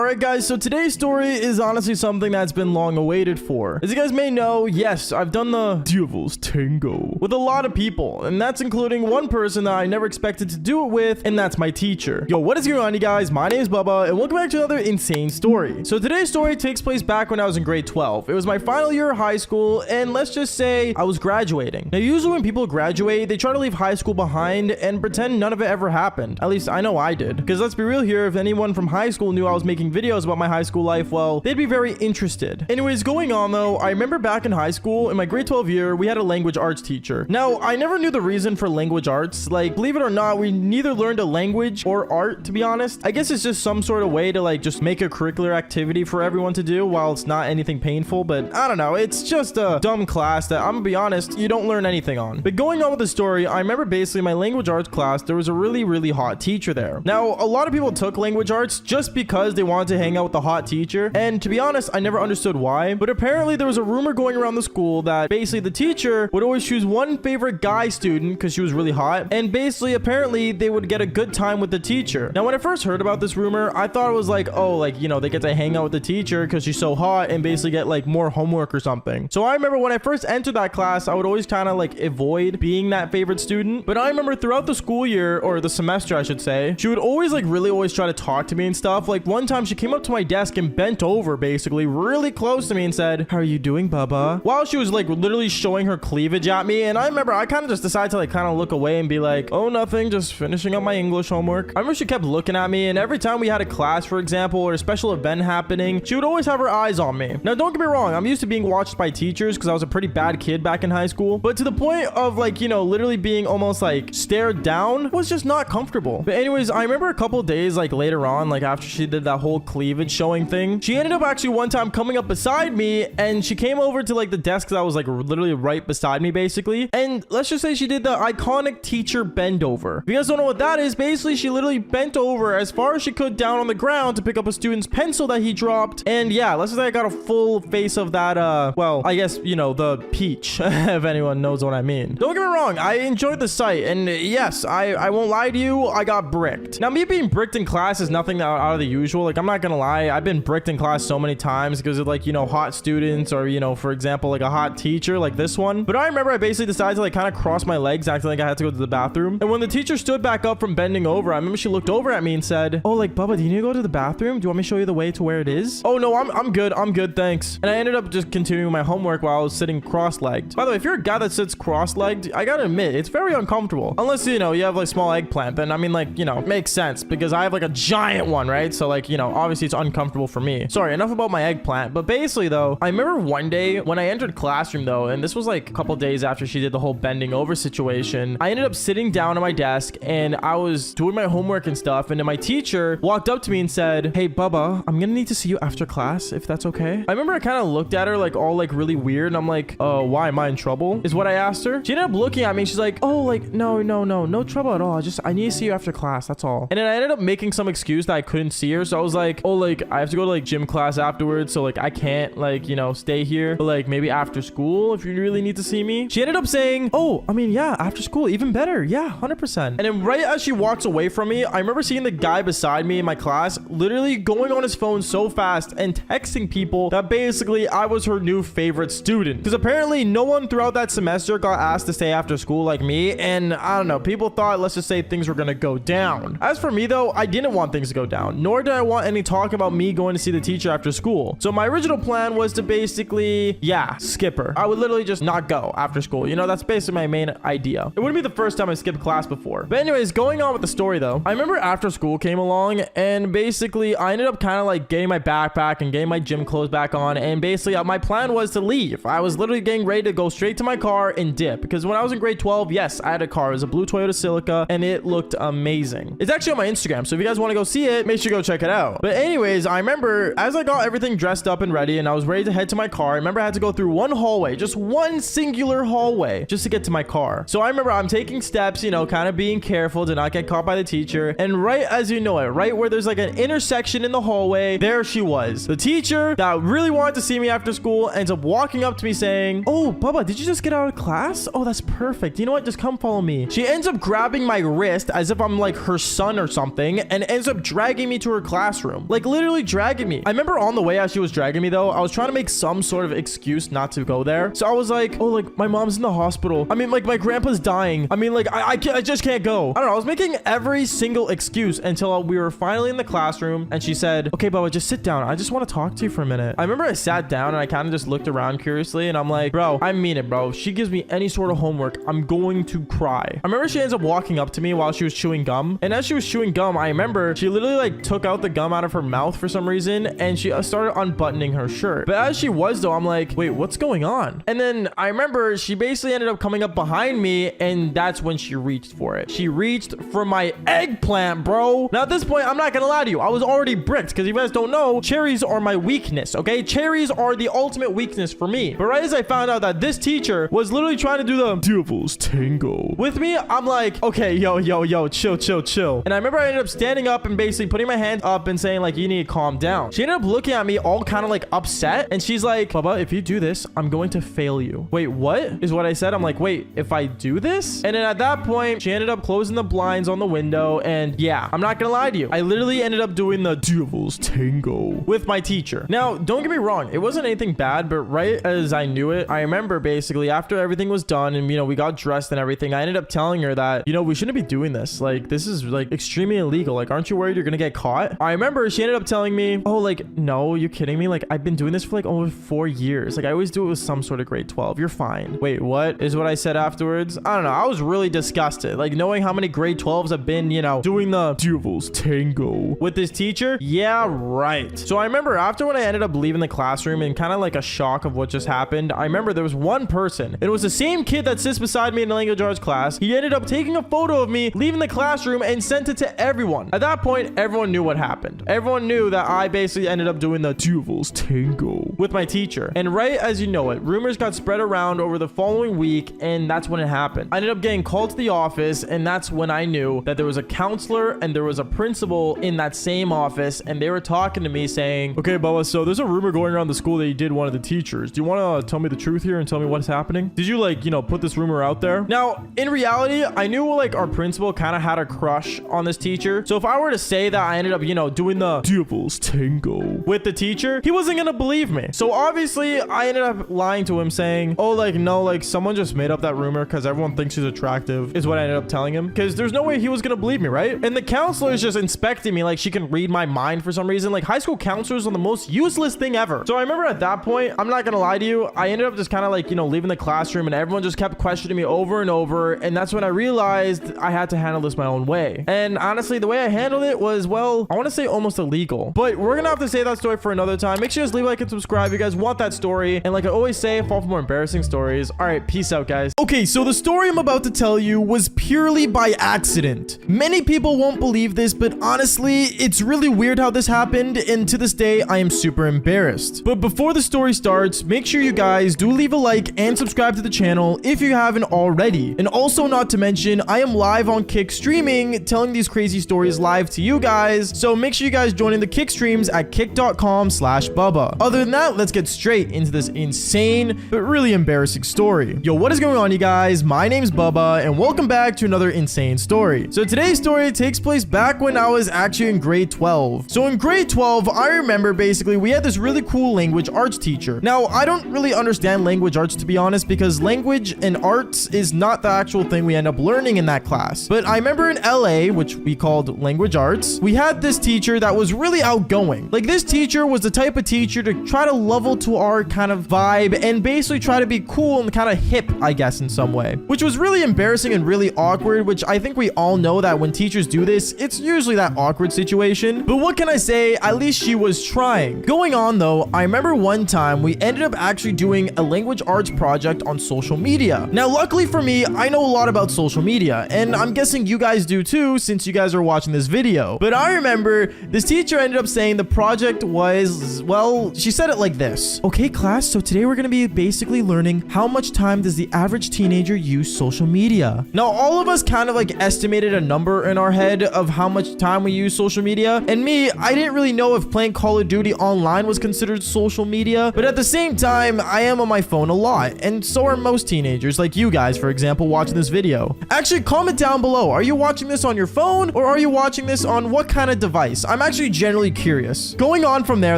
Alright guys, so today's story is honestly something that's been long awaited for. As you guys may know, yes, I've done the Devil's Tango with a lot of people, and that's including one person that I never expected to do it with, and that's my teacher. Yo, what is going on, you guys? My name is Bubba, and welcome back to another insane story. So today's story takes place back when I was in grade 12. It was my final year of high school, and let's just say I was graduating. Now, usually when people graduate, they try to leave high school behind and pretend none of it ever happened. At least I know I did. Because let's be real here, if anyone from high school knew I was making videos about my high school life, well, they'd be very interested. Anyways, going on though, I remember back in high school, in my grade 12 year, we had a language arts teacher. Now, I never knew the reason for language arts. Like, believe it or not, we neither learned a language or art, to be honest. I guess it's just some sort of way to like just make a curricular activity for everyone to do while it's not anything painful, but I don't know. It's just a dumb class that, I'm gonna be honest, you don't learn anything on. But going on with the story, I remember basically my language arts class, there was a really hot teacher there. Now, a lot of people took language arts just because they wanted to hang out with the hot teacher, and to be honest, I never understood why, but apparently there was a rumor going around the school that basically the teacher would always choose one favorite guy student because she was really hot, and basically apparently they would get a good time with the teacher. Now, when I first heard about this rumor, I thought it was like, oh, like, you know, they get to hang out with the teacher because she's so hot and basically get like more homework or something. So I remember when I first entered that class, I would always kind of like avoid being that favorite student, but I remember throughout the school year, or the semester I should say, she would always like really always try to talk to me and stuff. Like one time she came up to my desk and bent over basically really close to me and said, "How are you doing, Bubba?" While she was like literally showing her cleavage at me. And I remember I kind of just decided to like kind of look away and be like, "Oh, nothing, just finishing up my English homework." I remember she kept looking at me, and every time we had a class, for example, or a special event happening, she would always have her eyes on me. Now, don't get me wrong, I'm used to being watched by teachers because I was a pretty bad kid back in high school, but to the point of like, you know, literally being almost like stared down was just not comfortable. But anyways, I remember a couple days like later on, like after she did that whole cleavage showing thing, she ended up actually one time coming up beside me, and she came over to like the desk that was like literally right beside me basically, and let's just say she did the iconic teacher bend over. If you guys don't know what that is, basically she literally bent over as far as she could down on the ground to pick up a student's pencil that he dropped, and yeah, let's just say I got a full face of that well, I guess, you know, the peach if anyone knows what I mean. Don't get me wrong, I enjoyed the sight, and yes, I won't lie to you, I got bricked. Now, me being bricked in class is nothing out of the usual. Like, I'm not gonna lie, I've been bricked in class so many times because of like, you know, hot students, or, you know, for example, like a hot teacher like this one. But I remember I basically decided to like kind of cross my legs, acting like I had to go to the bathroom. And when the teacher stood back up from bending over, I remember she looked over at me and said, "Oh, like, Bubba, do you need to go to the bathroom? Do you want me to show you the way to where it is?" "Oh, no, I'm good, thanks." And I ended up just continuing my homework while I was sitting cross-legged. By the way, if you're a guy that sits cross-legged, I gotta admit, it's very uncomfortable. Unless, you know, you have like small eggplant, then I mean, like, you know, it makes sense because I have like a giant one, right? So like, you know, obviously it's uncomfortable for me. Sorry, enough about my eggplant. But basically though, I remember one day when I entered classroom though, and this was like a couple days after she did the whole bending over situation, I ended up sitting down at my desk and I was doing my homework and stuff, and then my teacher walked up to me and said, "Hey, Bubba, I'm gonna need to see you after class, if that's okay." I remember I kind of looked at her like all like really weird, and I'm like, why, am I in trouble? Is what I asked her. She ended up looking at me and she's like, "Oh, like, no trouble at all. I need to see you after class, that's all." And then I ended up making some excuse that I couldn't see her. So I was like, "Oh, like, I have to go to like gym class afterwards, so like I can't like, you know, stay here, but like maybe after school if you really need to see me." She ended up saying, "Oh, I mean, yeah, after school, even better. Yeah, 100%. And then right as she walks away from me, I remember seeing the guy beside me in my class literally going on his phone so fast and texting people that basically I was her new favorite student. Because apparently no one throughout that semester got asked to stay after school like me, and I don't know, people thought, let's just say, things were gonna go down. As for me though, I didn't want things to go down, nor did I want any talk about me going to see the teacher after school. So my original plan was to basically, yeah, skip her. I would literally just not go after school. You know, that's basically my main idea. It wouldn't be the first time I skipped class before. But anyways, going on with the story though, I remember after school came along, and basically I ended up kind of like getting my backpack and getting my gym clothes back on, and basically my plan was to leave. I was literally getting ready to go straight to my car and dip, because when I was in grade 12, yes, I had a car. It was a blue Toyota Celica, and it looked amazing. It's actually on my Instagram, so if you guys want to go see it, make sure you go check it out. But anyways, I remember as I got everything dressed up and ready and I was ready to head to my car, I remember I had to go through one hallway, just one singular hallway, just to get to my car. So I remember I'm taking steps, you know, kind of being careful to not get caught by the teacher, and right as you know it, right where there's like an intersection in the hallway, there she was. The teacher that really wanted to see me after school ends up walking up to me saying, "Oh, Bubba, did you just get out of class? Oh, that's perfect. You know what? Just come follow me." She ends up grabbing my wrist as if I'm like her son or something, and ends up dragging me to her classroom. classroom, like literally dragging me. I remember on the way as she was dragging me though, I was trying to make some sort of excuse not to go there. So I was like, oh, like my mom's in the hospital. I mean, like my grandpa's dying. I mean, like I just can't go. I don't know. I was making every single excuse until we were finally in the classroom and she said, okay, Bubba, just sit down. I just want to talk to you for a minute. I remember I sat down and I kind of just looked around curiously and I'm like, bro, I mean it, bro. If she gives me any sort of homework, I'm going to cry. I remember she ends up walking up to me while she was chewing gum. And as she was chewing gum, I remember she literally like took out the gum out of her mouth for some reason and she started unbuttoning her shirt. But as she was though, I'm like, wait, what's going on? And then I remember she basically ended up coming up behind me and that's when she reached for it. She reached for my eggplant, bro. Now at this point, I'm not gonna lie to you. I was already bricked because you guys don't know, cherries are my weakness, okay? Cherries are the ultimate weakness for me. But right as I found out that this teacher was literally trying to do the devil's tango with me, I'm like, okay, yo, chill. And I remember I ended up standing up and basically putting my hand up and saying like, you need to calm down. She ended up looking at me all kind of like upset and she's like, Bubba, if you do this, I'm going to fail you. Wait, what is what I said? I'm like, wait, if I do this? And then at that point, she ended up closing the blinds on the window and yeah, I'm not gonna lie to you. I literally ended up doing the devil's tango with my teacher. Now, don't get me wrong. It wasn't anything bad, but right as I knew it, I remember basically after everything was done and, you know, we got dressed and everything, I ended up telling her that, you know, we shouldn't be doing this. Like, this is like extremely illegal. Like, aren't you worried you're gonna get caught? I remember she ended up telling me, oh, like, no, you kidding me? Like, I've been doing this for like over 4 years. Like, I always do it with some sort of grade 12. You're fine. Wait, what is what I said afterwards? I don't know. I was really disgusted. Like, knowing how many grade 12s have been, you know, doing the devil's tango with this teacher. Yeah, right. So I remember after when I ended up leaving the classroom and kind of like a shock of what just happened, I remember there was one person. It was the same kid that sits beside me in the language arts class. He ended up taking a photo of me leaving the classroom and sent it to everyone. At that point, everyone knew what happened. Everyone knew that I basically ended up doing the devil's tango with my teacher. And right as you know it, rumors got spread around over the following week and that's when it happened. I ended up getting called to the office and that's when I knew that there was a counselor and there was a principal in that same office and they were talking to me saying, okay, Bubba, so there's a rumor going around the school that you did one of the teachers. Do you want to tell me the truth here and tell me what's happening? Did you like, you know, put this rumor out there? Now, in reality, I knew like our principal kind of had a crush on this teacher. So if I were to say that I ended up, you know, doing the devil's tango with the teacher, he wasn't going to believe me. So obviously I ended up lying to him saying, oh, like, no, like someone just made up that rumor because everyone thinks she's attractive is what I ended up telling him because there's no way he was going to believe me, right? And the counselor is just inspecting me like she can read my mind for some reason. Like high school counselors are the most useless thing ever. So I remember at that point, I'm not going to lie to you, I ended up just kind of like, you know, leaving the classroom and everyone just kept questioning me over and over. And that's when I realized I had to handle this my own way. And honestly, the way I handled it was, well, I want to say almost illegal, but we're going to have to say that story for another time. Make sure you guys leave a like and subscribe if you guys want that story. And like I always say, fall for more embarrassing stories. All right, peace out, guys. Okay, so the story I'm about to tell you was purely by accident. Many people won't believe this, but honestly, it's really weird how this happened. And to this day, I am super embarrassed. But before the story starts, make sure you guys do leave a like and subscribe to the channel if you haven't already. And also, not to mention, I am live on Kick streaming, telling these crazy stories live to you guys. So make sure you guys join in the Kick streams at kick.com/Bubba. Other than that, let's get straight into this insane but really embarrassing story. Yo, what is going on, you guys? My name's Bubba and welcome back to another insane story. So today's story takes place back when I was actually in grade 12. So in grade 12, I remember basically we had this really cool language arts teacher. Now, I don't really understand language arts, to be honest, because language and arts is not the actual thing we end up learning in that class. But I remember in LA, which we called language arts, we had this teacher that was really outgoing. Like, this teacher was the type of teacher to try to level to our kind of vibe and basically try to be cool and kind of hip, I guess, in some way, which was really embarrassing and really awkward, which I think we all know that when teachers do this, it's usually that awkward situation. But what can I say? At least she was trying. Going on though, I remember one time we ended up actually doing a language arts project on social media. Now, luckily for me, I know a lot about social media, and I'm guessing you guys do too, since you guys are watching this video. But I remember this teacher ended up saying the project was, well, she said it like this. Okay, class, so today we're going to be basically learning how much time does the average teenager use social media. Now, all of us kind of like estimated a number in our head of how much time we use social media. And me, I didn't really know if playing Call of Duty online was considered social media. But at the same time, I am on my phone a lot. And so are most teenagers, like you guys, for example, watching this video. Actually, comment down below. Are you watching this on your phone or are you watching this on what kind of device? I'm actually generally curious. Going on from there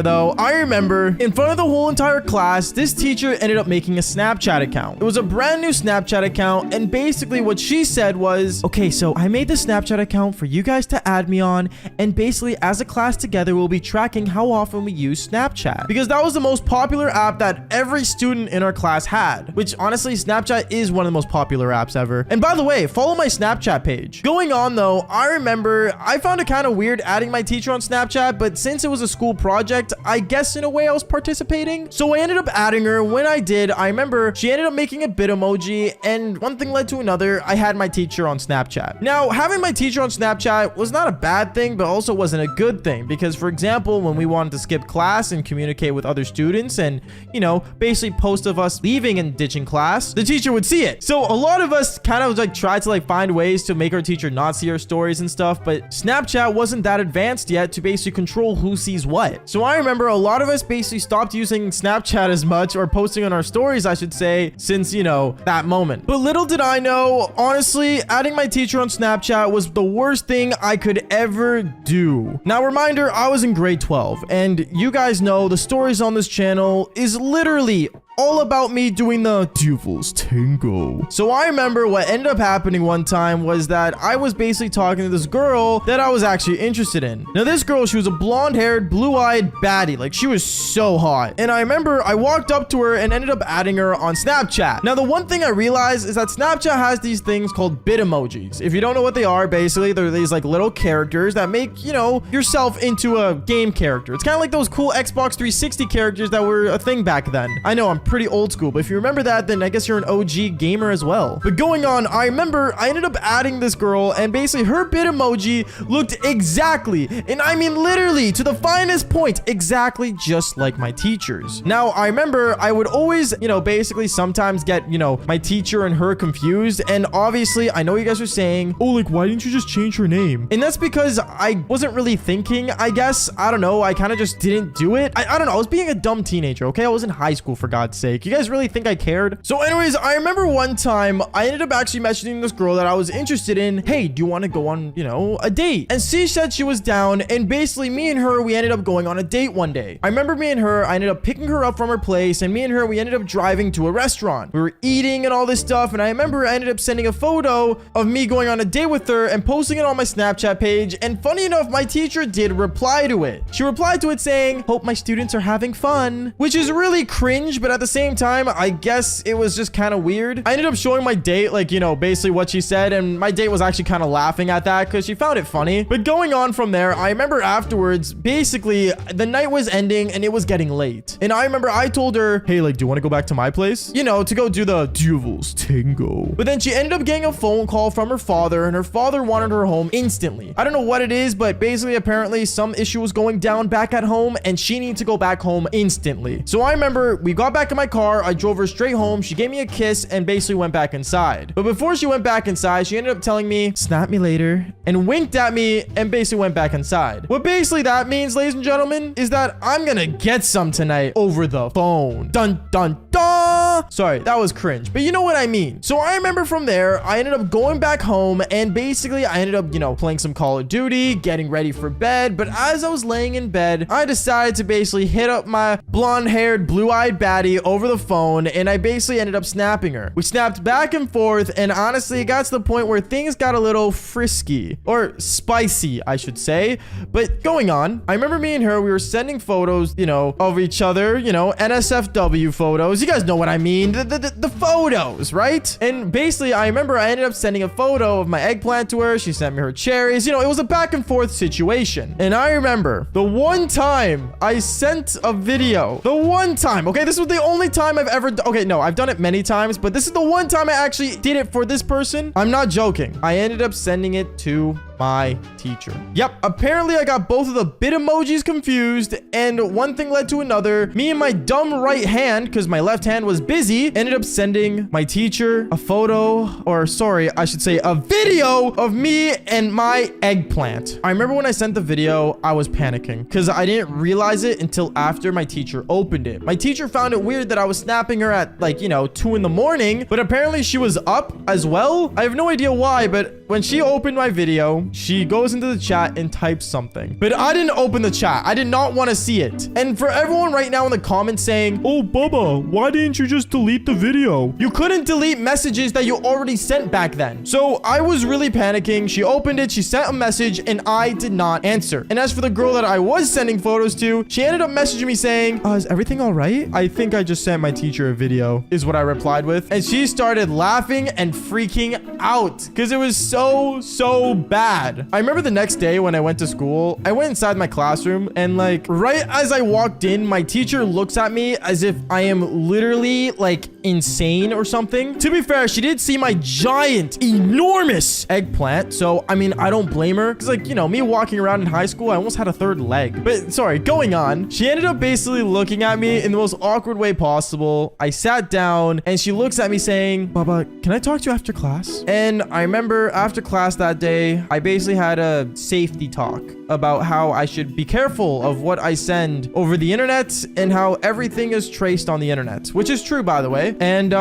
though, I remember in front of the whole entire class, this teacher ended up making a Snapchat account. It was a brand new Snapchat account, and basically what she said was, okay, so I made the Snapchat account for you guys to add me on, and basically as a class together, we'll be tracking how often we use Snapchat. Because that was the most popular app that every student in our class had, which honestly, Snapchat is one of the most popular apps ever. And by the way, follow my Snapchat page. Going on though, I remember I found it kind of weird adding my teacher on Snapchat, but since it was a school project, I guess in a way I was participating. So I ended up adding her. When I did, I remember she ended up making a bit emoji, and one thing led to another. I had my teacher on Snapchat. Now, having my teacher on Snapchat was not a bad thing, but also wasn't a good thing, because for example, when we wanted to skip class and communicate with other students and, you know, basically post of us leaving and ditching class, the teacher would see it. So a lot of us kind of like tried to like find ways to make our teacher not see our stories and stuff, but Snapchat wasn't that advanced yet to basically control who sees what. So I remember a lot of us basically stopped using Snapchat as much, or posting on our stories, I should say, since, you know, that moment. But little did I know, honestly, adding my teacher on Snapchat was the worst thing I could ever do. Now, reminder, I was in grade 12, and you guys know the stories on this channel is literally all about me doing the Devil's Tango. So I remember what ended up happening one time was that I was basically talking to this girl that I was actually interested in. Now this girl, she was a blonde-haired, blue-eyed baddie. Like, she was so hot. And I remember I walked up to her and ended up adding her on Snapchat. Now the one thing I realized is that Snapchat has these things called bit emojis. If you don't know what they are, basically they're these like little characters that make, you know, yourself into a game character. It's kind of like those cool Xbox 360 characters that were a thing back then. I know I'm pretty old school, but if you remember that, then I guess you're an OG gamer as well. But going on, I remember I ended up adding this girl, and basically her bit emoji looked exactly, and I mean literally to the finest point, exactly just like my teacher's. Now I remember I would always, you know, basically sometimes get, you know, my teacher and her confused, and obviously I know you guys are saying, oh, like, why didn't you just change her name? And that's because I wasn't really thinking, I guess. I don't know, I kind of just didn't do it. I don't know, I was being a dumb teenager, okay? I was in high school, for God's sake. You guys really think I cared? So anyways, I remember one time I ended up actually messaging this girl that I was interested in. Hey, do you want to go on, you know, a date? And she said she was down, and basically me and her, we ended up going on a date one day. I remember me and her, I ended up picking her up from her place, and me and her, we ended up driving to a restaurant. We were eating and all this stuff, and I remember I ended up sending a photo of me going on a date with her and posting it on my Snapchat page, and funny enough, my teacher did reply to it. She replied to it saying, hope my students are having fun, which is really cringe, but at the same time, I guess it was just kind of weird. I ended up showing my date, like, you know, basically what she said, and my date was actually kind of laughing at that because she found it funny. But going on from there, I remember afterwards, basically, the night was ending and it was getting late. And I remember I told her, hey, like, do you want to go back to my place? You know, to go do the Devil's Tango. But then she ended up getting a phone call from her father, and her father wanted her home instantly. I don't know what it is, but basically, apparently, some issue was going down back at home, and she needed to go back home instantly. So I remember we got back in my car, I drove her straight home, she gave me a kiss, and basically went back inside. But before she went back inside, she ended up telling me, snap me later, and winked at me, and basically went back inside. What basically that means, ladies and gentlemen, is that I'm gonna get some tonight over the phone. Dun, dun, dun. Sorry, that was cringe, but you know what I mean. So I remember from there, I ended up going back home, and basically I ended up, you know, playing some Call of Duty, getting ready for bed. But as I was laying in bed, I decided to basically hit up my blonde-haired, blue-eyed baddie over the phone, and I basically ended up snapping her. We snapped back and forth, and honestly, it got to the point where things got a little frisky, or spicy, I should say. But going on, I remember me and her, we were sending photos, you know, of each other, you know, NSFW photos. You guys know what I mean. The photos, right? And basically, I remember I ended up sending a photo of my eggplant to her. She sent me her cherries. You know, it was a back and forth situation. And I remember the one time I sent a video, the one time, okay, this was the only time I've ever, okay, no, I've done it many times, but this is the one time I actually did it for this person. I'm not joking. I ended up sending it to my teacher. Yep, apparently I got both of the bit emojis confused, and one thing led to another. Me and my dumb right hand, because my left hand was busy, ended up sending my teacher a photo, or sorry, I should say a video of me and my eggplant. I remember when I sent the video, I was panicking because I didn't realize it until after my teacher opened it. My teacher found it weird that I was snapping her at, like, you know, 2 in the morning, but apparently she was up as well. I have no idea why, but when she opened my video, she goes into the chat and types something. But I didn't open the chat. I did not want to see it. And for everyone right now in the comments saying, oh, Bubba, why didn't you just delete the video? You couldn't delete messages that you already sent back then. So I was really panicking. She opened it, she sent a message, and I did not answer. And as for the girl that I was sending photos to, she ended up messaging me saying, is everything all right? I think I just sent my teacher a video, is what I replied with. And she started laughing and freaking out because it was so bad. I remember the next day when I went to school, I went inside my classroom and like right as I walked in, my teacher looks at me as if I am literally like insane or something. To be fair, she did see my giant, enormous eggplant. So, I mean, I don't blame her because like, you know, me walking around in high school, I almost had a third leg. But sorry, going on. She ended up basically looking at me in the most awkward way possible. I sat down and she looks at me saying, Baba, can I talk to you after class? And I remember after class that day, I basically had a safety talk about how I should be careful of what I send over the internet and how everything is traced on the internet, which is true, by the way. And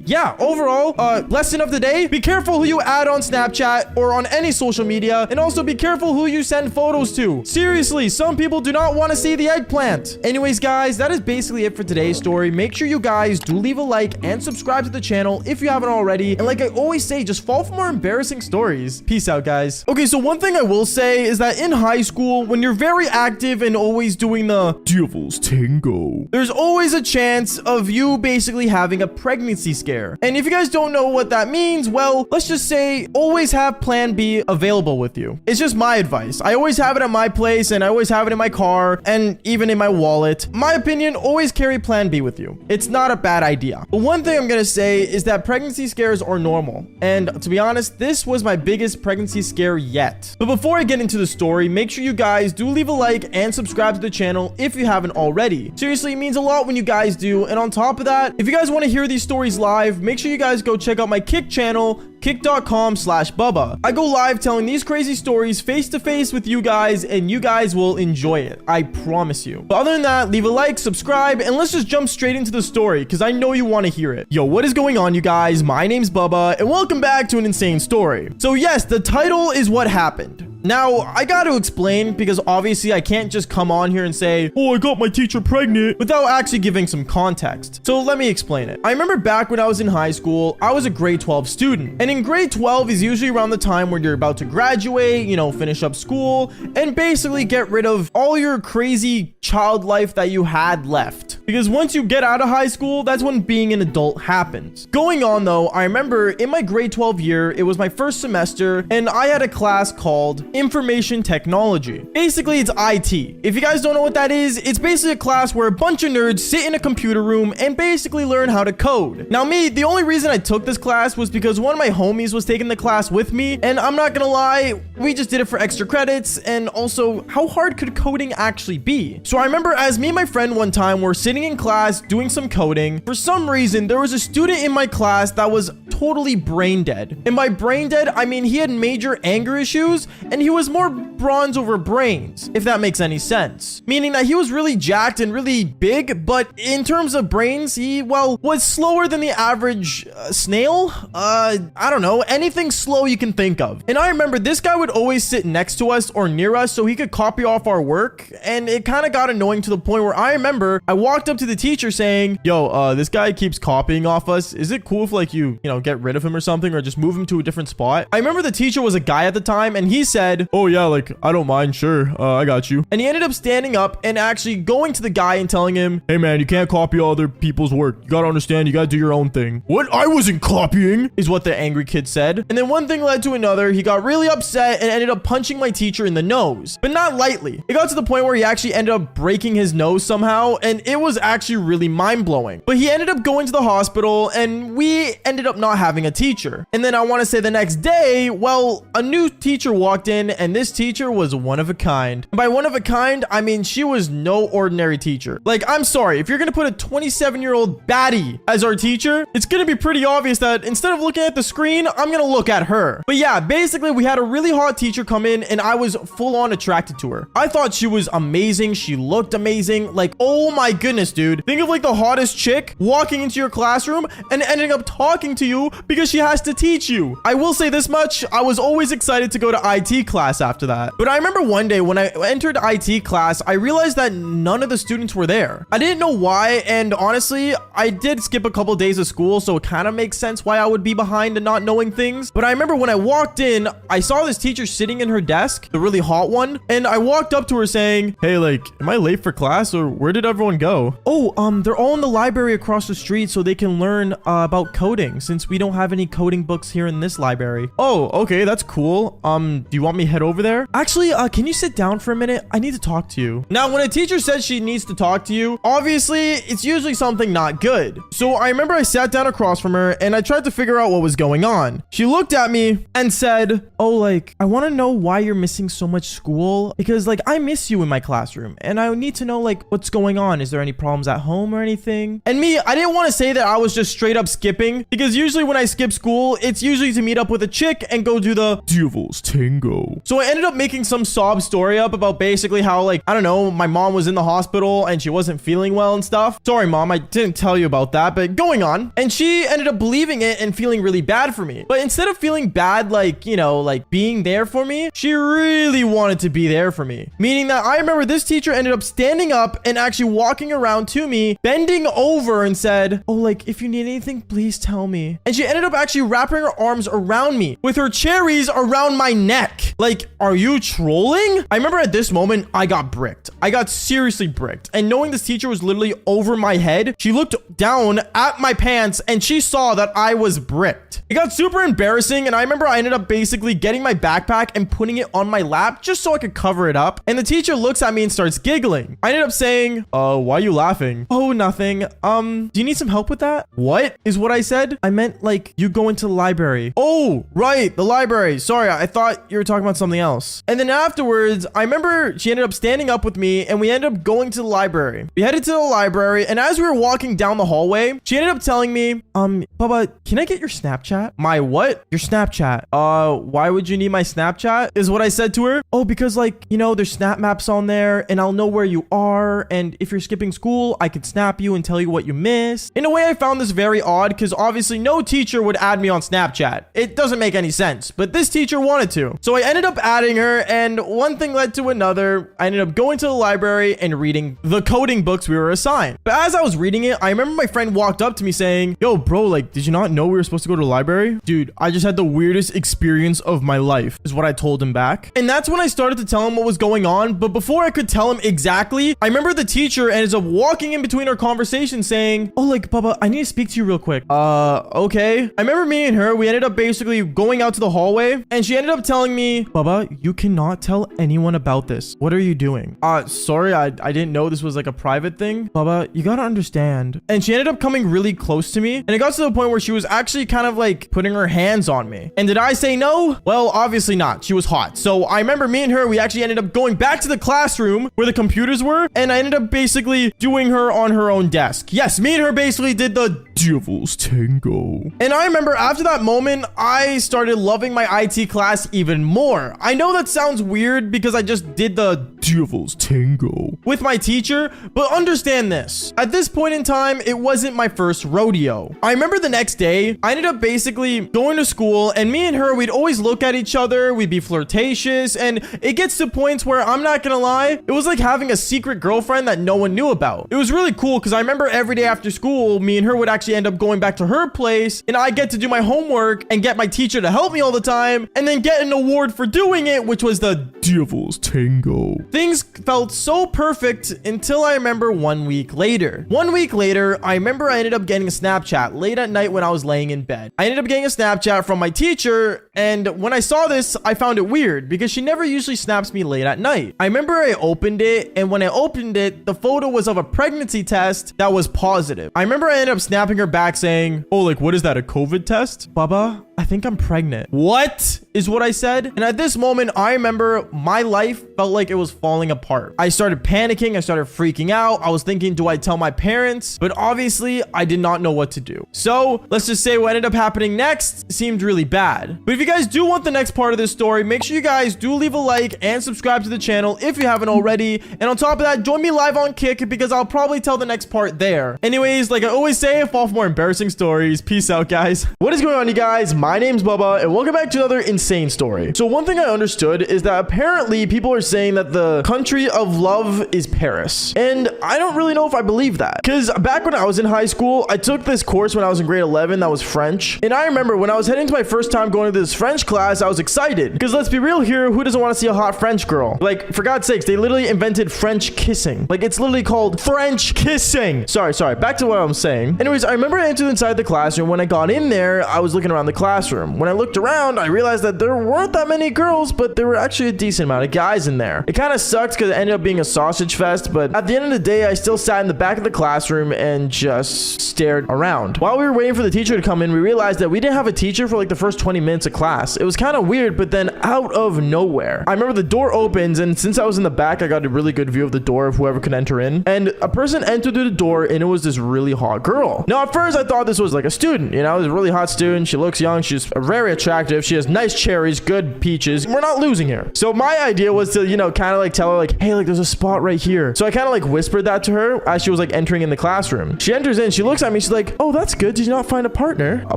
yeah, overall, lesson of the day, be careful who you add on Snapchat or on any social media, and also be careful who you send photos to. Seriously, some people do not want to see the eggplant. Anyways, guys, that is basically it for today's story. Make sure you guys do leave a like and subscribe to the channel if you haven't already. And like I always say, just fall for more embarrassing stories. Peace out, guys. Okay, so one thing I will say is that in high school, when you're very active and always doing the devil's tango, there's always a chance of you basically having a pregnancy scare. And if you guys don't know what that means, well, let's just say always have plan B available with you. It's just my advice. I always have it at my place and I always have it in my car and even in my wallet. My opinion, always carry plan B with you. It's not a bad idea. But one thing I'm gonna say is that pregnancy scares are normal. And to be honest, this was my biggest pregnancy scare yet. But before I get into the story, make sure you guys do leave a like and subscribe to the channel if you haven't already. Seriously, it means a lot when you guys do. And on top of that, if you guys want to hear these stories live, make sure you guys go check out my Kick channel, kick.com/Bubba. I go live telling these crazy stories face to face with you guys, and you guys will enjoy it. I promise you. But other than that, leave a like, subscribe, and let's just jump straight into the story because I know you want to hear it. Yo, what is going on, you guys? My name's Bubba, and welcome back to an insane story. So yes, the title is what happened. Now, I got to explain because obviously I can't just come on here and say, oh, I got my teacher pregnant without actually giving some context. So let me explain it. I remember back when I was in high school, I was a grade 12 student. And in grade 12 is usually around the time where you're about to graduate, you know, finish up school, and basically get rid of all your crazy child life that you had left. Because once you get out of high school, that's when being an adult happens. Going on though, I remember in my grade 12 year, it was my first semester, and I had a class called Information Technology. Basically, it's IT. If you guys don't know what that is, it's basically a class where a bunch of nerds sit in a computer room and basically learn how to code. Now me, the only reason I took this class was because one of my homies was taking the class with me, and I'm not gonna lie, we just did it for extra credits, and also, how hard could coding actually be? So I remember as me and my friend one time were sitting in class doing some coding, for some reason, there was a student in my class that was totally brain dead. And by brain dead, I mean he had major anger issues, and he was more bronze over brains, if that makes any sense. Meaning that he was really jacked and really big, but in terms of brains, he, well, was slower than the average snail? I don't know, anything slow you can think of. And I remember this guy would always sit next to us or near us so he could copy off our work, and it kind of got annoying to the point where I remember I walked up to the teacher saying, yo, this guy keeps copying off us. Is it cool if like you know, get rid of him or something, or just move him to a different spot? I remember the teacher was a guy at the time, and he said, oh yeah, like, I don't mind, sure, I got you. And he ended up standing up and actually going to the guy and telling him, hey man, you can't copy other people's work. You gotta understand, you gotta do your own thing. What? I wasn't copying, is what the angry kid said. And then one thing led to another. He got really upset and ended up punching my teacher in the nose, but not lightly. It got to the point where he actually ended up breaking his nose somehow, and it was actually really mind-blowing. But he ended up going to the hospital, and we ended up not having a teacher. And then I want to say the next day, well, a new teacher walked in, and this teacher was one of a kind. And by one of a kind, I mean she was no ordinary teacher. Like, I'm sorry, if you're gonna put a 27-year-old baddie as our teacher, it's gonna be pretty obvious that instead of looking at the screen, I'm gonna look at her. But yeah, basically we had a really hot saw a teacher come in and I was full on attracted to her. I thought she was amazing. She looked amazing. Like, oh my goodness, dude. Think of like the hottest chick walking into your classroom and ending up talking to you because she has to teach you. I will say this much. I was always excited to go to IT class after that. But I remember one day when I entered IT class, I realized that none of the students were there. I didn't know why. And honestly, I did skip a couple days of school, so it kind of makes sense why I would be behind and not knowing things. But I remember when I walked in, I saw this teacher sitting in her desk, the really hot one. And I walked up to her saying, hey, like, am I late for class or where did everyone go? Oh, they're all in the library across the street so they can learn about coding since we don't have any coding books here in this library. Oh, okay, that's cool. Do you want me to head over there? Actually, can you sit down for a minute? I need to talk to you. Now, when a teacher says she needs to talk to you, obviously, it's usually something not good. So I remember I sat down across from her and I tried to figure out what was going on. She looked at me and said, oh, like, I want to know why you're missing so much school because, like, I miss you in my classroom and I need to know, like, what's going on. Is there any problems at home or anything? And me, I didn't want to say that I was just straight up skipping because usually when I skip school, it's usually to meet up with a chick and go do the devil's tango. So I ended up making some sob story up about basically how, like, I don't know, my mom was in the hospital and she wasn't feeling well and stuff. Sorry, mom, I didn't tell you about that, but going on. And she ended up believing it and feeling really bad for me. But instead of feeling bad, like, you know, like being there for me, she really wanted to be there for me. Meaning that I remember this teacher ended up standing up and actually walking around to me, bending over and said, oh, like, if you need anything, please tell me. And she ended up actually wrapping her arms around me with her cherries around my neck. Like, are you trolling? I remember at this moment, I got bricked. I got seriously bricked. And knowing this teacher was literally over my head, she looked down at my pants and she saw that I was bricked. It got super embarrassing. And I remember I ended up basically getting my backpack and putting it on my lap just so I could cover it up. And the teacher looks at me and starts giggling. I ended up saying, why are you laughing? Oh, nothing. Do you need some help with that? What is what I said? I meant like you go into the library. Oh, right. The library. Sorry. I thought you were talking about something else. And then afterwards, I remember she ended up standing up with me and we ended up going to the library. We headed to the library. And as we were walking down the hallway, she ended up telling me, Bubba, can I get your Snapchat? My what? Your Snapchat. Why would you need my Snapchat? Is what I said to her. Oh, because like, you know, there's snap maps on there and I'll know where you are. And if you're skipping school, I could snap you and tell you what you missed. In a way, I found this very odd because obviously no teacher would add me on Snapchat. It doesn't make any sense, but this teacher wanted to. So I ended up adding her and one thing led to another. I ended up going to the library and reading the coding books we were assigned. But as I was reading it, I remember my friend walked up to me saying, yo, bro, like, did you not know we were supposed to go to the library? Dude, I just had the weirdest experience of my life is what I told him back. And that's when I started to tell him what was going on. But before I could tell him exactly, I remember the teacher ended up walking in between our conversation saying, oh, like, Bubba, I need to speak to you real quick. Okay. I remember me and her, we ended up basically going out to the hallway and she ended up telling me, Bubba, you cannot tell anyone about this. What are you doing? Sorry, I didn't know this was like a private thing. Bubba, you gotta understand. And she ended up coming really close to me and it got to the point where she was actually kind of like putting her hands on me. And did I say no? Well, obviously not. She was hot. So I remember me and her, we actually ended up going back to the classroom where the computers were and I ended up basically doing her on her own desk. Yes, me and her basically did the devil's tango. And I remember after that moment, I started loving my IT class even more. I know that sounds weird because I just did the devil's tango with my teacher, but understand this. At this point in time, it wasn't my first rodeo. I remember the next day, I ended up basically going to school and me and her, we'd always look at each other, we'd be flirtatious, and it gets to points where I'm not gonna lie, it was like having a secret girlfriend that no one knew about. It was really cool because I remember every day after school, me and her would actually end up going back to her place and I get to do my homework and get my teacher to help me all the time and then get an award for doing it, which was the devil's tango. Things felt so perfect until I remember 1 week later. 1 week later, I remember I ended up getting a Snapchat late at night when I was laying in bed. I ended up getting a Snapchat from my teacher and when I saw this, I found it weird because she never usually snaps me late at night. I remember I opened it and when I opened it, the photo was of a pregnancy test that was positive. I remember I ended up snapping her back saying, oh, like, what is that, a COVID test? Bubba, I think I'm pregnant. What is what I said? And at this moment, I remember my life felt like it was falling apart. I started panicking. I started freaking out. I was thinking, do I tell my parents? But obviously, I did not know what to do. So let's just say what ended up happening next seemed really bad. But if you guys do want the next part of this story, make sure you guys do leave a like and subscribe to the channel if you haven't already. And on top of that, join me live on Kick because I'll probably tell the next part there. Anyways, like I always say, fall for more embarrassing stories. Peace out, guys. What is going on, you guys? My name's Bubba, and welcome back to another insane story. So one thing I understood is that apparently people are saying that the country of love is Paris. And I don't really know if I believe that. Because back when I was in high school, I took this course when I was in grade 11 that was French. And I remember when I was heading to my first time going to this French class, I was excited. Because let's be real here, who doesn't want to see a hot French girl? Like, for God's sakes, they literally invented French kissing. Like, it's literally called French kissing. Sorry. Back to what I'm saying. Anyways, I remember I entered inside the classroom. When I got in there, I was looking around the classroom. When I looked around, I realized that there weren't that many girls, but there were actually a decent amount of guys in there. It kind of sucked because it ended up being a sausage fest, but at the end of the day, I still sat in the back of the classroom and just stared around. While we were waiting for the teacher to come in, we realized that we didn't have a teacher for like the first 20 minutes of class. It was kind of weird, but then out of nowhere, I remember the door opens, and since I was in the back, I got a really good view of the door of whoever could enter in, and a person entered through the door, and it was this really hot girl. Now, at first, I thought this was like a student, you know, it was a really hot student. She looks young. She's very attractive. She has nice cherries, good peaches. We're not losing here. So my idea was to, you know, kind of like tell her like, hey, like there's a spot right here. So I kind of like whispered that to her as she was like entering in the classroom. She enters in, she looks at me. She's like, oh, that's good. Did you not find a partner? A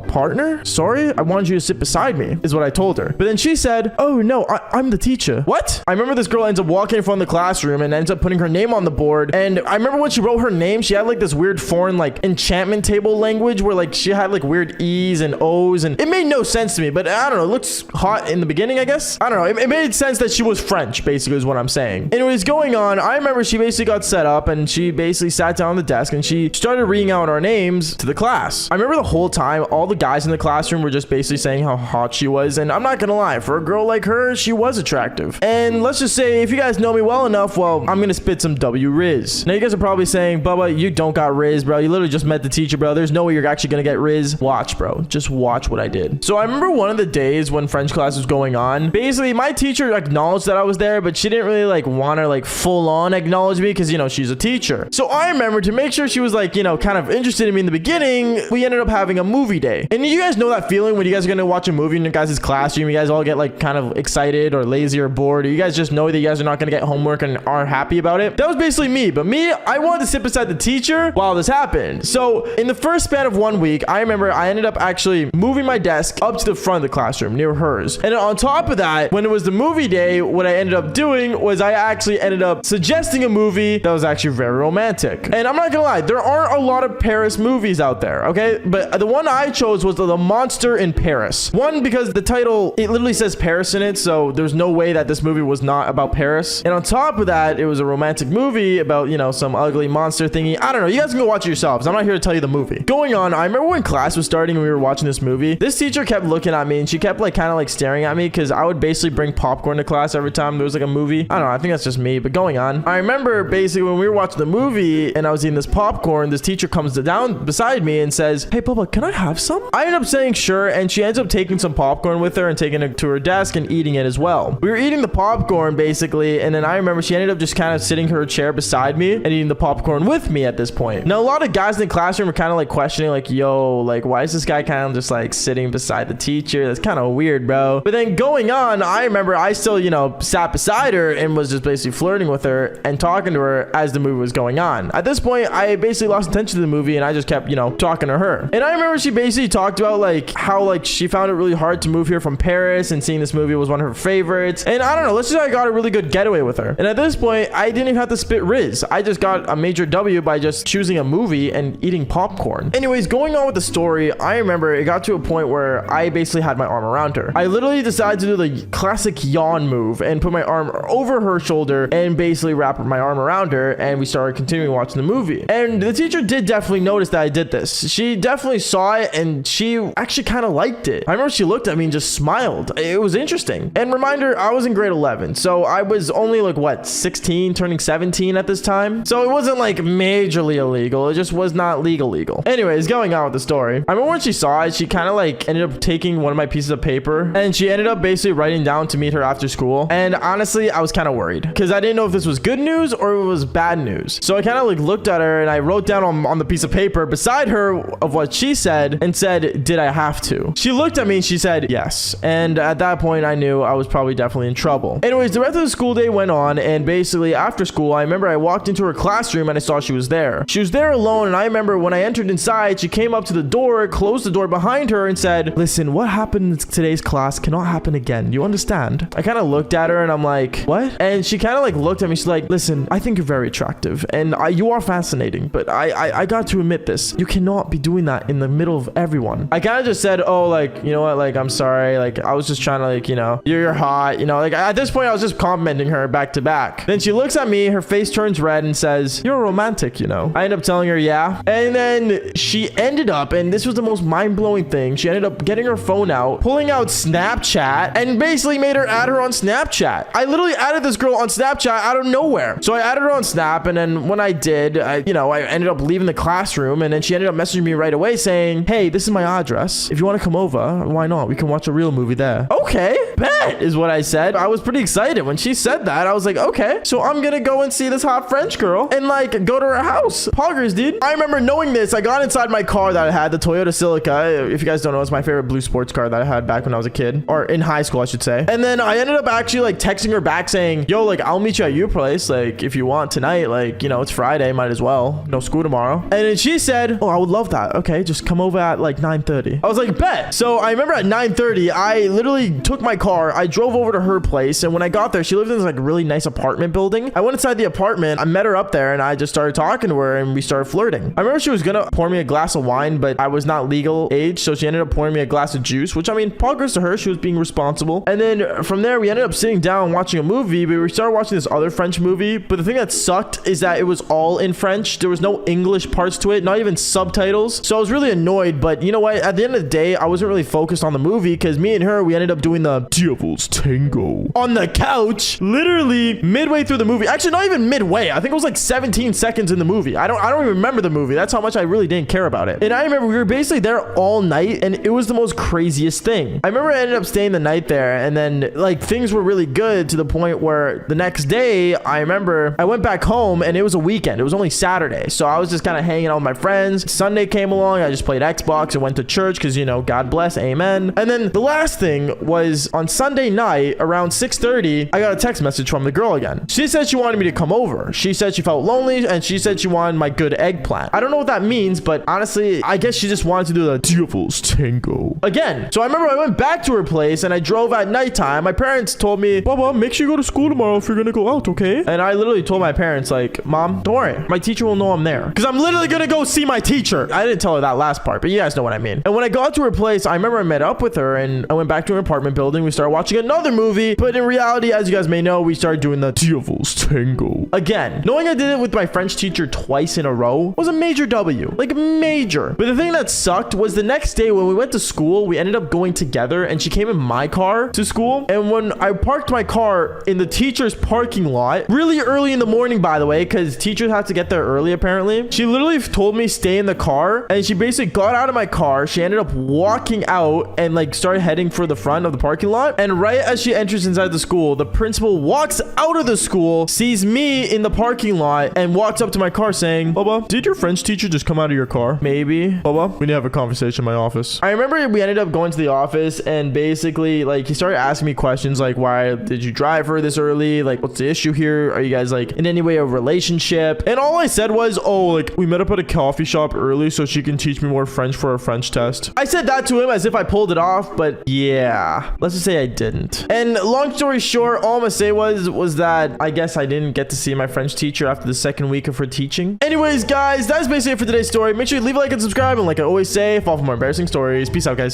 partner? Sorry, I wanted you to sit beside me is what I told her. But then she said, oh no, I'm the teacher. What? I remember this girl ends up walking in front of the classroom and ends up putting her name on the board. And I remember when she wrote her name, she had like this weird foreign like enchantment table language where like she had like weird E's and O's, and it made no sense to me, but I don't know, it looks hot in the beginning, I guess. I don't know, it made sense that she was French, basically is what I'm saying. And what was going on, I remember she basically got set up and she basically sat down on the desk and she started reading out our names to the class. I remember the whole time, all the guys in the classroom were just basically saying how hot she was, and I'm not gonna lie, for a girl like her, she was attractive. And let's just say, if you guys know me well enough, well, I'm gonna spit some W Riz. Now you guys are probably saying, Bubba, you don't got Riz, bro. You literally just met the teacher, bro. There's no way you're actually gonna get Riz. Watch, bro. Just watch what I did. So I remember one of the days when French class was going on, basically my teacher acknowledged that I was there, but she didn't really like want to like full on acknowledge me because, you know, she's a teacher. So I remember to make sure she was like, you know, kind of interested in me in the beginning, we ended up having a movie day. And you guys know that feeling when you guys are gonna watch a movie in your guys' classroom, you guys all get like kind of excited or lazy or bored, or you guys just know that you guys are not gonna get homework and are happy about it. That was basically me. But me, I wanted to sit beside the teacher while this happened. So in the first span of 1 week, I remember I ended up actually moving my desk up to the front of the classroom near hers. And on top of that, when it was the movie day, what I ended up doing was I actually ended up suggesting a movie that was actually very romantic. And I'm not gonna lie, there aren't a lot of Paris movies out there, okay? But the one I chose was The Monster in Paris. One, because the title, it literally says Paris in it, so there's no way that this movie was not about Paris. And on top of that, it was a romantic movie about, you know, some ugly monster thingy. I don't know, you guys can go watch it yourselves. I'm not here to tell you the movie. Going on, I remember when class was starting and we were watching this movie, this teacher kept looking at me and she kept like kind of like staring at me because I would basically bring popcorn to class every time there was like a movie. I don't know, I think that's just me, but going on. I remember basically when we were watching the movie and I was eating this popcorn, this teacher comes down beside me and says, hey Bubba, can I have some? I ended up saying sure, and she ends up taking some popcorn with her and taking it to her desk and eating it as well. We were eating the popcorn basically, and then I remember she ended up just kind of sitting her chair beside me and eating the popcorn with me at this point. Now a lot of guys in the classroom were kind of like questioning like, yo, like why is this guy kind of just like sitting beside the teacher? That's kind of weird, bro. But then going on, I remember I still, you know, sat beside her and was just basically flirting with her and talking to her as the movie was going on. At this point, I basically lost attention to the movie and I just kept, you know, talking to her. And I remember she basically talked about like how like she found it really hard to move here from Paris and seeing this movie was one of her favorites. And I don't know, let's just say I got a really good getaway with her. And at this point, I didn't even have to spit Riz. I just got a major W by just choosing a movie and eating popcorn. Anyways, going on with the story, I remember it got to a point where I basically had my arm around her. I literally decided to do the classic yawn move and put my arm over her shoulder and basically wrap my arm around her, and we started continuing watching the movie. And the teacher did definitely notice that I did this. She definitely saw it and she actually kind of liked it. I remember she looked at me and just smiled. It was interesting. And reminder, I was in grade 11, so I was only like what, 16, turning 17 at this time. So it wasn't like majorly illegal. It just was not legal. Anyways, going on with the story, I remember when she saw it, she kind of like ended up taking one of my pieces of paper, and she ended up basically writing down to meet her after school. And honestly, I was kind of worried because I didn't know if this was good news or it was bad news. So I kind of like looked at her and I wrote down on the piece of paper beside her of what she said and said, did I have to? She looked at me and she said, yes. And at that point, I knew I was probably definitely in trouble. Anyways, the rest of the school day went on, and basically after school, I remember I walked into her classroom and I saw she was there. She was there alone, and I remember when I entered inside, she came up to the door, closed the door behind her, and said, listen, what happened in today's class cannot happen again. You understand? I kind of looked at her and I'm like, what? And she kind of like looked at me. She's like, listen, I think you're very attractive and you are fascinating, but I got to admit this. You cannot be doing that in the middle of everyone. I kind of just said, oh, like, you know what? Like, I'm sorry. Like, I was just trying to, like, you know, you're hot, you know, like at this point I was just complimenting her back to back. Then she looks at me, her face turns red and says, you're a romantic, you know. I end up telling her, yeah. And then she ended up, and this was the most mind-blowing thing, she ended up getting her phone out, pulling out Snapchat, and basically made her add her on Snapchat. I literally added this girl on Snapchat out of nowhere. So I added her on Snap, and then when I did, I ended up leaving the classroom, and then she ended up messaging me right away saying, hey, this is my address. If you want to come over, why not? We can watch a real movie there. Okay, bet is what I said. I was pretty excited when she said that. I was like, okay, so I'm gonna go and see this hot French girl and like go to her house. Poggers, dude. I remember knowing this. I got inside my car that I had, the Toyota Celica. If you guys don't know, it's my favorite blue sports car that I had back when I was a kid, or in high school, I should say. And then I ended up actually like texting her back saying, yo, like, I'll meet you at your place. Like, if you want tonight, like, you know, it's Friday, might as well. No school tomorrow. And then she said, oh, I would love that. Okay, just come over at like 9:30. I was like, bet. So I remember at 9:30, I literally took my car. I drove over to her place. And when I got there, she lived in this like really nice apartment building. I went inside the apartment. I met her up there and I just started talking to her and we started flirting. I remember she was gonna pour me a glass of wine, but I was not legal age. So she ended up pouring me a glass of juice, which I mean, progress to her. She was being responsible. And then from there, we ended up sitting down watching a movie, but we started watching this other French movie. But the thing that sucked is that it was all in French. There was no English parts to it, not even subtitles. So I was really annoyed, but you know what? At the end of the day, I wasn't really focused on the movie because me and her, we ended up doing the Devil's Tango on the couch, literally midway through the movie. Actually, not even midway. I think it was like 17 seconds in the movie. I don't even remember the movie. That's how much I really didn't care about it. And I remember we were basically there all night and it was the most craziest thing. I remember I ended up staying the night there and then like things were really good to the point where the next day, I remember I went back home and it was a weekend. It was only Saturday. So I was just kind of hanging out with my friends. Sunday came along. I just played Xbox and went to church because, you know, God bless, amen. And then the last thing was on Sunday night around 6:30, I got a text message from the girl again. She said she wanted me to come over. She said she felt lonely and she said she wanted my good eggplant. I don't know what that means, but honestly, I guess she just wanted to do the Devil's Tango again. So I remember I went back to her place and I drove at nighttime. My parents told me, Baba, make sure you go to school tomorrow if you're gonna go out, okay? And I literally told my parents, like, Mom, don't worry. My teacher will know I'm there. Because I'm literally gonna go see my teacher. I didn't tell her that last part, but you guys know what I mean. And when I got to her place, I remember I met up with her and I went back to her apartment building. We started watching another movie. But in reality, as you guys may know, we started doing the Devil's Tango again. Knowing I did it with my French teacher twice in a row was a major W. Like, major. But the thing that sucked was the next day when we went to school, we ended up going together and she came in my car to school. And when I parked my car in the teacher's parking lot, really early in the morning, by the way, because teachers have to get there early, apparently. She literally told me stay in the car and she basically got out of my car. She ended up walking out and like started heading for the front of the parking lot. And right as she enters inside the school, the principal walks out of the school, sees me in the parking lot and walks up to my car saying, Bubba, did your French teacher just come out of your car? Maybe. Bubba, we need to have a conversation in my office. I remember we ended up going to the office and basically like he started asking me questions like, why did you drive her this early? Like, what's the issue here? Are you guys like in any way a relationship? And all I said was, oh, like we met up at a coffee shop early so she can teach me more French for a French test. I said that to him as if I pulled it off, but yeah, let's just say I didn't. And long story short, all I'm gonna say was that I guess I didn't get to see my French teacher after the second week of her teaching. Anyways, guys, that's basically it for today's story. Make sure you leave a like and subscribe. And like I always say, follow for more embarrassing stories. Peace out, guys.